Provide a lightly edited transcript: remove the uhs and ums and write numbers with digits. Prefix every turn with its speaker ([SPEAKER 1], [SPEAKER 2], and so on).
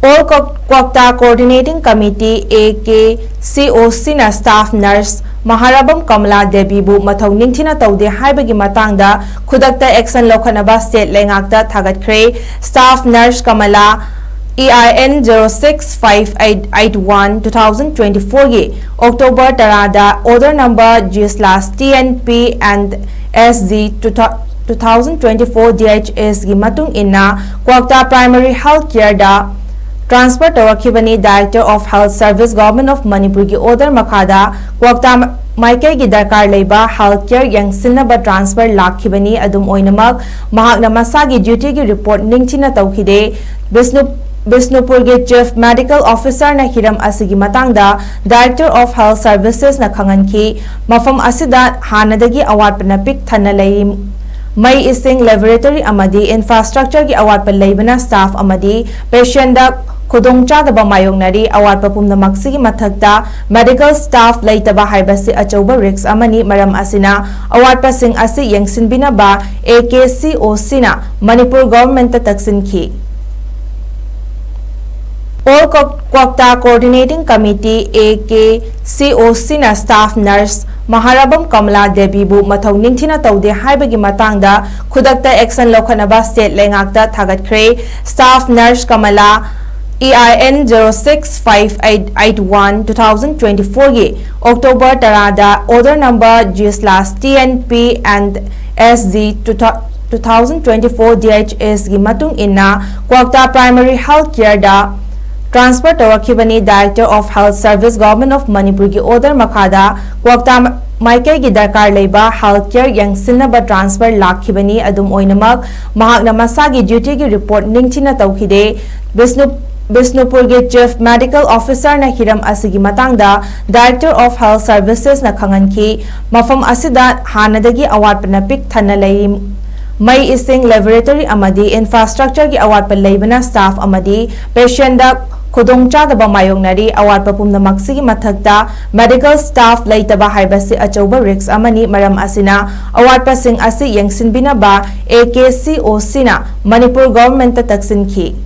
[SPEAKER 1] All Kwakta Coordinating Committee AKCOC na staff nurse Maharabam Kamala Devi bu mathau ningthina taude haibagi matangda khudakta action lokhanaba state lengakta thagatkre staff nurse Kamala EIN 065881 2024 ge October tarada order number G/TNP and SZ 2024 DHS gi matung inna Kwakta Primary Health Care da Transfer Torakibani Director of Health Service Government of Manipur ki order makhada Kwakta Maikai ki darkar leiba healthcare yang sinaba transfer lakhibani adum oinamak mahakna masagi duty ki report ningchina tawkhide Bisnupur ge Chief Medical Officer na hiram asigi matangda Director of Health Services na khanganki mafam asida hanadagi awatpana pik thana lei Mai ising laboratory amadi infrastructure ki awatpa leibana staff amadi patient da khudongchadaba mayongnari awatpa pumnamak mathakta medical staff leitaba haibasi achauba risks amani maram asina awatpa sing asi yengsinbina ba AKCOC na Manipur government ta taksinki All Kwakta Coordinating Committee AKCOC na staff nurse Maharabam Kamala Devi bu mathau ningthina taude haibagi matangda khudakta action lokhanaba state lengakta thagatkre staff nurse Kamala EIN 065881 2024 ge October tarada order number G/TNP and SZ 2024 DHS gi matung inna Kwakta Primary Health Care da Transfer Torakibani Director of Health Service Government of Manipur ki order makhada Kwakta Maikai ki darkar leiba healthcare yang sinaba transfer lakhibani adum oinamak mahakna masagi duty ki report ningchina tawkhide Bisnupur ge Chief Medical Officer na hiram asigi matangda Director of Health Services na khanganki mafam asida hanadagi awatpana pik thana lei Mai ising laboratory amadi infrastructure ki awatpa leibana staff amadi patient da khudongchadaba mayongnari awatpa pumnamak mathakta medical staff leitaba haibasi achauba risks amani maram asina awatpa sing asi yengsinbina ba AKCOC na Manipur government ta taksinki